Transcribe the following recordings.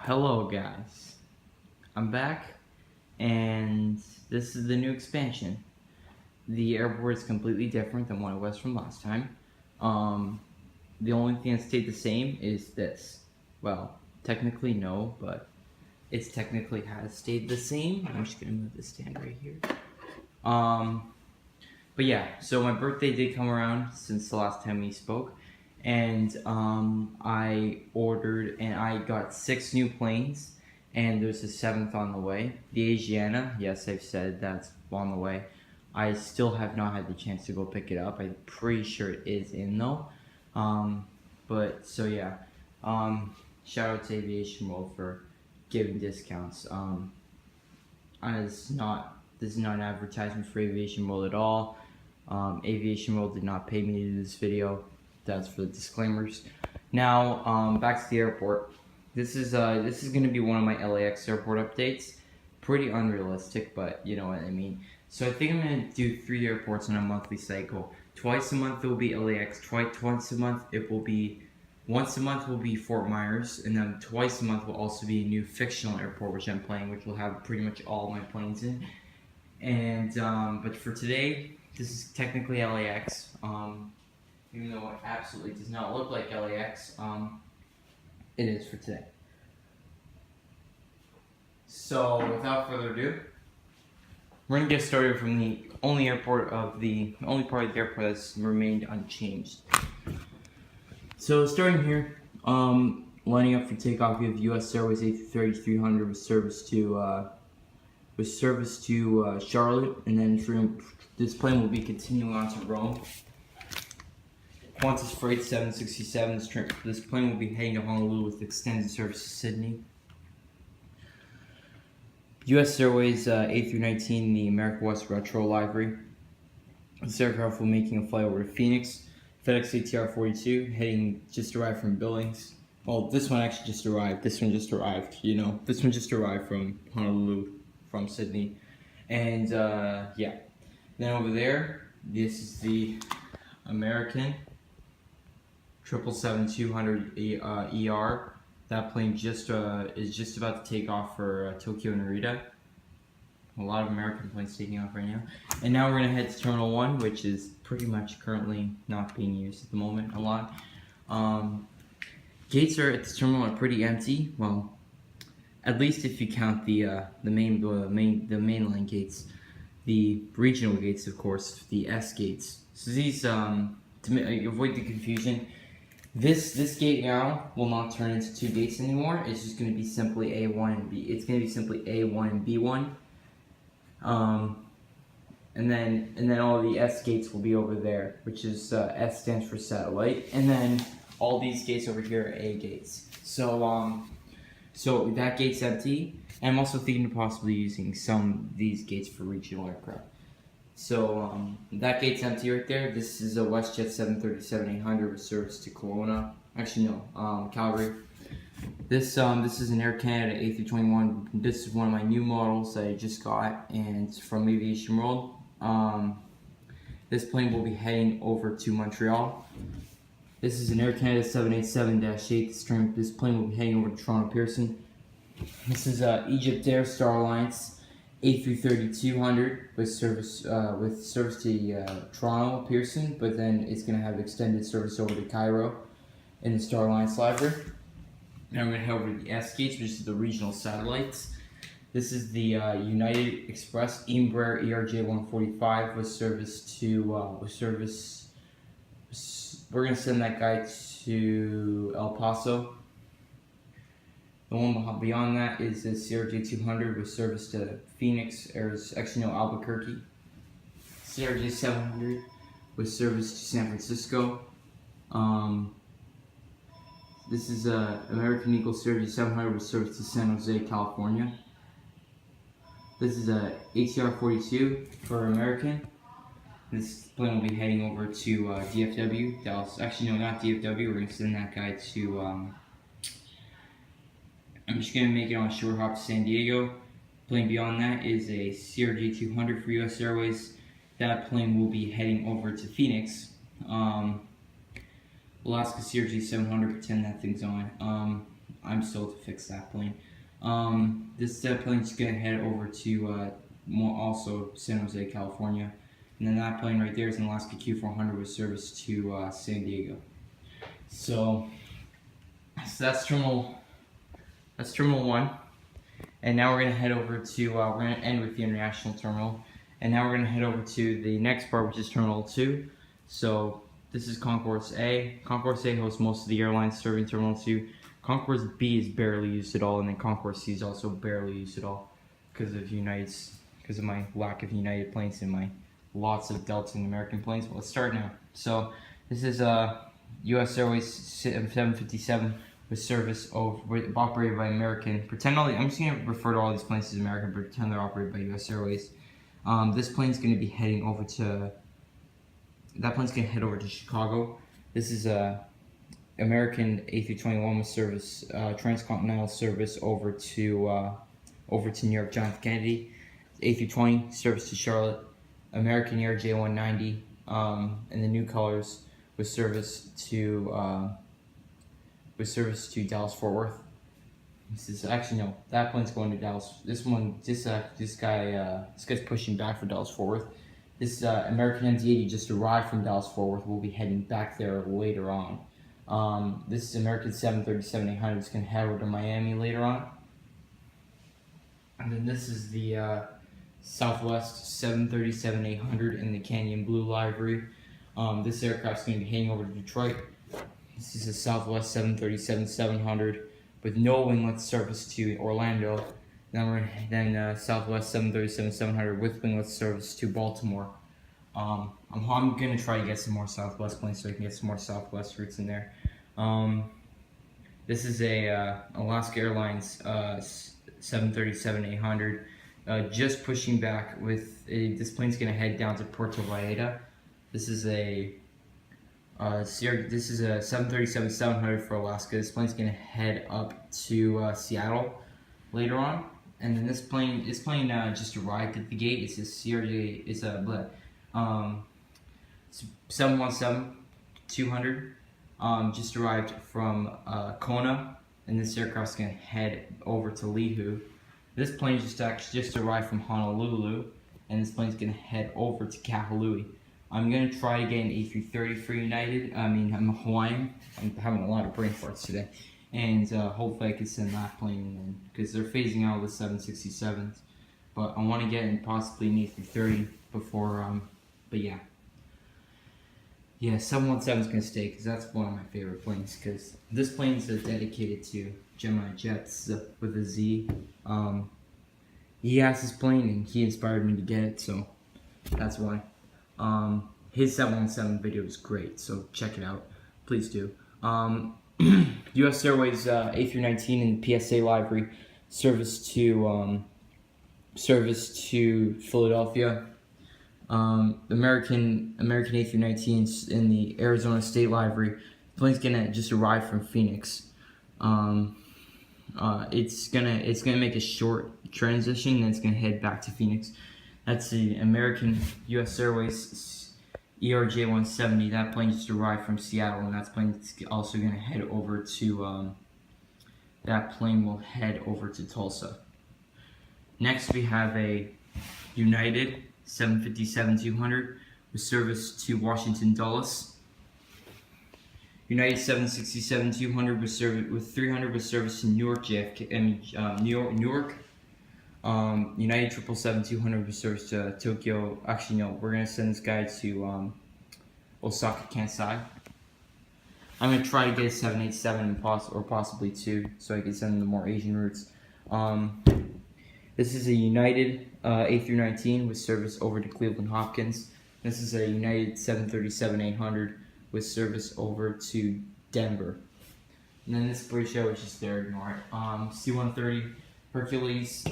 Hello guys, I'm back and this is the new expansion. The airport is completely different than what it was from last time. The only thing that stayed the same is this. Well, technically no, but it's technically has stayed the same. I'm just gonna move this stand right here. But yeah, so my birthday did come around since the last time we spoke. And I ordered and I got 6 new planes, and there's a 7th on the way. The Asiana, yes, I've said that's on the way. I still have not had the chance to go pick it up. I'm pretty sure it is in though. But so yeah, shout out to Aviation World for giving discounts. This is not an advertisement for Aviation World at all. Aviation World did not pay me to do this video. That's for the disclaimers. Now, back to the airport. This is going to be one of my LAX airport updates. Pretty unrealistic, but you know what I mean. So I think I'm going to do 3 airports on a monthly cycle. Twice a month it will be LAX. Once a month will be Fort Myers, and then twice a month will also be a new fictional airport which I'm playing, which will have pretty much all my planes in. And but for today, this is technically LAX. Even though it absolutely does not look like LAX, it is for today. So without further ado, we're gonna get started from the only part of the airport that's remained unchanged. So starting here, lining up for takeoff, we have U.S. Airways A330-300 with service to Charlotte, and then this plane will be continuing on to Rome. Qantas Freight 767, this plane will be heading to Honolulu with extended service to Sydney. U.S. Airways A319, the America West Retro livery. This aircraft will be making a flight over to Phoenix. FedEx ATR 42, just arrived from Billings. Well, this one actually just arrived. This one just arrived, This one just arrived from Honolulu, from Sydney. And, yeah. Then over there, this is the American 777-200 ER. That plane is just about to take off for Tokyo Narita. A lot of American planes taking off right now. And now we're gonna head to Terminal 1, which is pretty much currently not being used at the moment a lot. Gates at this terminal are pretty empty. Well, at least if you count the mainline gates, the regional gates, of course, the S gates. So these to avoid the confusion. This gate now will not turn into 2 gates anymore. It's just going to be simply A1 and B. It's going to be simply A1 and B1. And then all the S gates will be over there, which is S stands for satellite. And then all these gates over here are A gates. So so that gate's empty. And I'm also thinking of possibly using some of these gates for regional aircraft. So that gate's empty right there. This is a WestJet 737-800 with service to Kelowna. Actually no, Calgary. This is an Air Canada A321. This is one of my new models that I just got, and it's from Aviation World. This plane will be heading over to Montreal. This is an Air Canada 787-8. This plane will be heading over to Toronto Pearson. This is Egypt Air Star Alliance A330-200 with service to Toronto Pearson, but then it's going to have extended service over to Cairo in the Star Alliance livery. Now we're going to head over to the S gates, which is the regional satellites. This is the United Express Embraer ERJ-145 with service to we're going to send that guy to El Paso. The one beyond that is the CRJ-200 with service to Phoenix, Albuquerque. CRJ-700 with service to San Francisco. This is American Eagle CRJ-700 with service to San Jose, California. This is a ATR 42 for American. This plane will be heading over to DFW, Dallas. Actually, no, not DFW. We're going to send that guy to I'm just going to make it on a short hop to San Diego. Plane beyond that is a CRJ-200 for U.S. Airways. That plane will be heading over to Phoenix. Alaska CRJ-700, pretend that thing's on. I'm still to fix that plane. This plane's gonna head over to also San Jose, California, and then that plane right there is an Alaska Q400 with service to San Diego. So that's terminal 1, and now we're gonna head over to we're gonna end with the international terminal, and now we're gonna head over to the next part, which is terminal 2. So this is Concourse A. Concourse A hosts most of the airlines serving terminal 2. Concourse B is barely used at all, and then Concourse C is also barely used at all because of my lack of United planes and my lots of Delta and American planes. Well, let's start now. So this is U.S. Airways 757 with service operated by American. I'm just gonna refer to all these planes as American, but pretend they're operated by U.S. Airways. This plane's gonna be heading over to. That plane's gonna head over to Chicago. This is American A321 with service, transcontinental service over to New York John F. Kennedy. A320 service to Charlotte. American Air J190 in the new colors with service to Dallas Fort Worth. This is actually no, that plane's going to Dallas. This guy's pushing back for Dallas Fort Worth. This American MD-80 just arrived from Dallas Fort Worth. We'll be heading back there later on. This is American 737-800. It's going to head over to Miami later on. And then this is the Southwest 737-800 in the Canyon Blue livery. This aircraft's going to be heading over to Detroit. This is a Southwest 737-700 with no winglet service to Orlando. Then Southwest 737-700 with winglet service to Baltimore. I'm going to try to get some more Southwest planes so I can get some more Southwest routes in there. This is a Alaska Airlines 737-800. Just pushing back with this plane's going to head down to Puerto Vallarta. This is a 737-700 for Alaska. This plane's going to head up to Seattle later on. And then this plane just arrived at the gate. It's a CRJ. It's a 717-200. Just arrived from Kona, and this aircraft's gonna head over to Lihu. This plane just arrived from Honolulu, and this plane's gonna head over to Kahului. I'm gonna try to get an A330 for United. I'm a Hawaiian. I'm having a lot of brain farts today. And hopefully I can send that plane in, because they're phasing out the 767s. But I want to get in possibly an A330 before, but yeah. Yeah, 717 is going to stay, because that's one of my favorite planes, because this plane is dedicated to Gemini jets with a Z. He has this plane, and he inspired me to get it, so that's why. His 717 video is great, so check it out. Please do. U.S. Airways A319 in the PSA livery, service to Philadelphia. American A319 in the Arizona State livery. The plane's gonna just arrive from Phoenix. It's gonna make a short transition, and it's gonna head back to Phoenix. That's the American U.S. Airways ERJ-170. That plane just arrived from Seattle, and that plane's also going to head over to, will head over to Tulsa. Next, we have a United 757-200 with service to Washington Dulles. United 767-200 with 300 with service to Newark JFK, Newark. United 777-200 with service to Tokyo. Actually, no, we're gonna send this guy to Osaka Kansai. I'm gonna try to get a 787 or possibly 2, so I can send them to more Asian routes. This is a United A319 with service over to Cleveland Hopkins. This is a United 737-800 with service over to Denver. And then this British Airways, just there, ignore it. C-130 Hercules.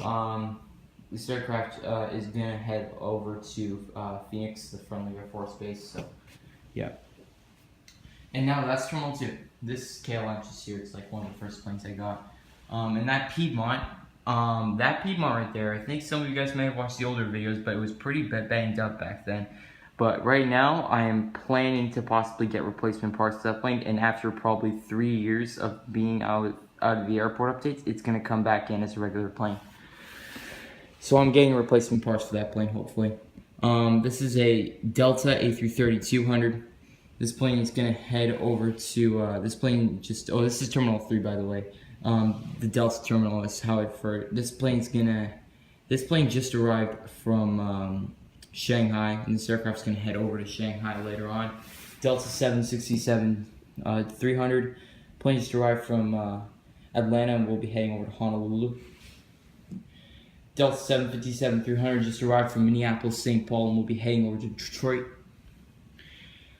This aircraft is gonna head over to Phoenix, the friendly Air Force base. So, yeah. And now that's Terminal 2. This KLM just here. It's like one of the first planes I got. And that Piedmont right there. I think some of you guys may have watched the older videos, but it was pretty banged up back then. But right now, I am planning to possibly get replacement parts to that plane, and after probably 3 years of being out of the airport updates, it's going to come back in as a regular plane. So I'm getting replacement parts for that plane, hopefully. This is a Delta A330-200. This plane is going to head over to, this plane just, oh, this is Terminal 3, by the way. The Delta terminal is how I refer it. This plane just arrived from Shanghai, and this aircraft's going to head over to Shanghai later on. Delta 767-300. Plane just arrived from Atlanta and will be heading over to Honolulu. Delta 757-300 just arrived from Minneapolis, St. Paul, and will be heading over to Detroit.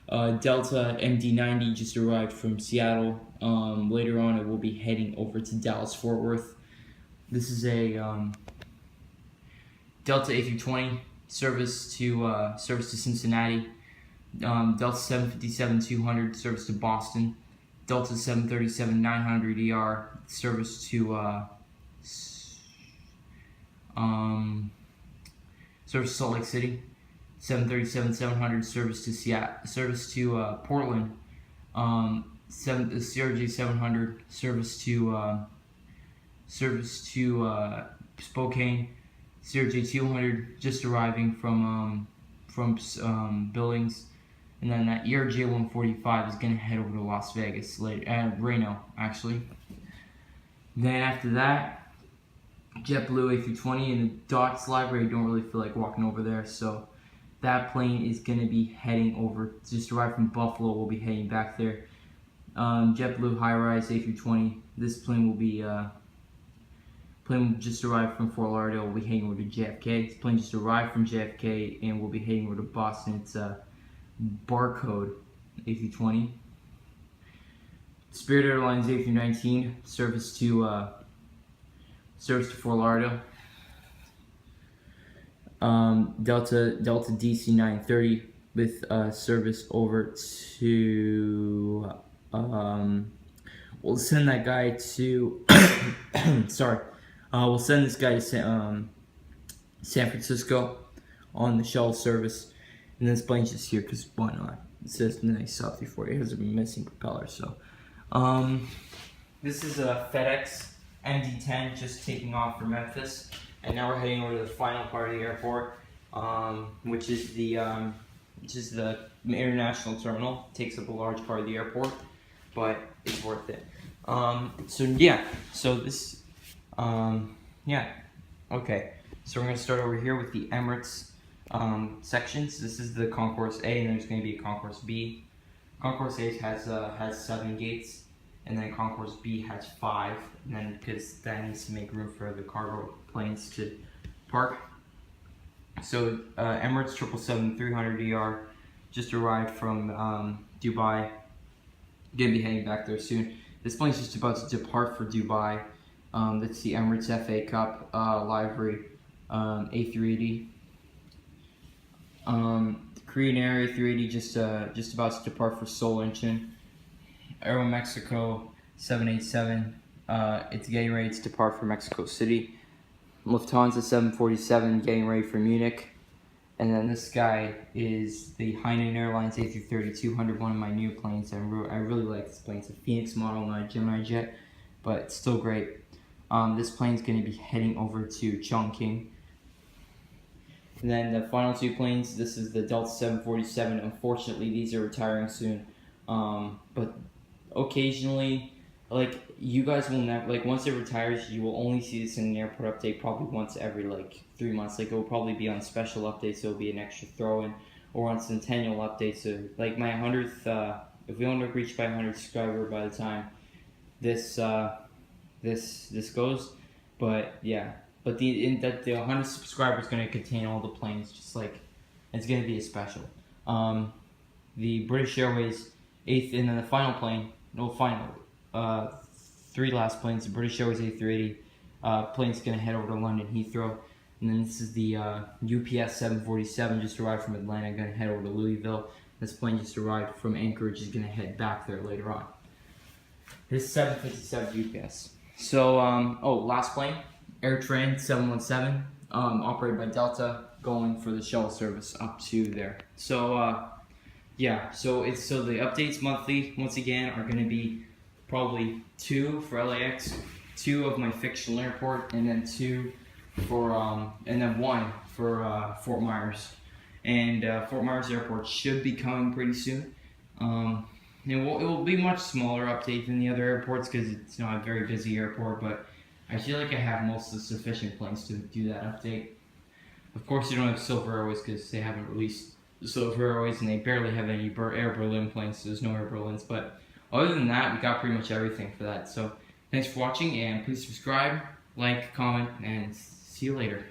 Delta MD-90 just arrived from Seattle. Later on, it will be heading over to Dallas-Fort Worth. This is a Delta A320 service to Cincinnati. Delta 757-200 service to Boston. Delta 737-900ER service to Salt Lake City. 737-700 service to Portland. The CRJ-700 service to Spokane. CRJ-200 just arriving from Billings, and then that ERJ-145 is gonna head over to Las Vegas later, Reno actually. Then after that, JetBlue A320 in the Dots Library. Don't really feel like walking over there, so that plane is going to be heading over, just arrived from Buffalo, we'll be heading back there. JetBlue High-Rise A320, this plane will be, plane just arrived from Fort Lauderdale, we'll be heading over to JFK. This plane just arrived from JFK and we'll be heading over to Boston. It's a Barcode A320. Spirit Airlines A319, service to Fort Lauderdale. Delta DC-930 with service over to we'll send that guy to sorry, we'll send this guy to San Francisco on the shuttle service, and this plane's just here because why not? It says nice soft before it has a missing propeller. So this is a FedEx MD-10 just taking off from Memphis, and now we're heading over to the final part of the airport, which is the international terminal. It takes up a large part of the airport, but it's worth it. Okay. So we're gonna start over here with the Emirates sections. This is the Concourse A, and there's going to be a Concourse B. Concourse A has 7 gates, and then Concourse B has 5. And then because that needs to make room for the cargo planes to park. So Emirates 777-300ER just arrived from Dubai. Gonna be heading back there soon. This plane's just about to depart for Dubai. That's the Emirates FA Cup livery A380. Korean Air A380 just about to depart for Seoul, Incheon. Aero Mexico 787. It's getting ready to depart for Mexico City. Lufthansa 747 getting ready for Munich. And then this guy is the Hainan Airlines A330-200, one of my new planes. I really like this plane. It's a Phoenix model, not a Gemini jet, but it's still great. This plane's going to be heading over to Chongqing. And then the final 2 planes, this is the Delta 747. Unfortunately, these are retiring soon. But occasionally, like, you guys will never, like, once it retires, you will only see this in an airport update probably once every, like, 3 months. Like, it will probably be on special updates, so it'll be an extra throw-in, or on centennial updates. So, like, my 100th, if we don't reach by 100 subscriber by the time this goes, but yeah. But the 100 subscribers is going to contain all the planes, just like, it's going to be a special. The British Airways 8th, and then the final plane, 3 last planes, the British Airways A380 plane's going to head over to London Heathrow. And then this is the UPS 747, just arrived from Atlanta, going to head over to Louisville. This plane just arrived from Anchorage, is going to head back there later on. This is 757 UPS. So, last plane, AirTran 717, operated by Delta, going for the shuttle service up to there. So yeah, so the updates monthly once again are going to be probably 2 for LAX, 2 of my fictional airport, and then 2 for and then 1 for Fort Myers. And Fort Myers Airport should be coming pretty soon. It will be much smaller update than the other airports because it's not a very busy airport, but I feel like I have most of the sufficient planes to do that update. Of course, you don't have Silver Airways because they haven't released Silver Airways, and they barely have any Air Berlin planes, so there's no Air Berlins. But other than that, we got pretty much everything for that. So thanks for watching, and please subscribe, like, comment, and see you later.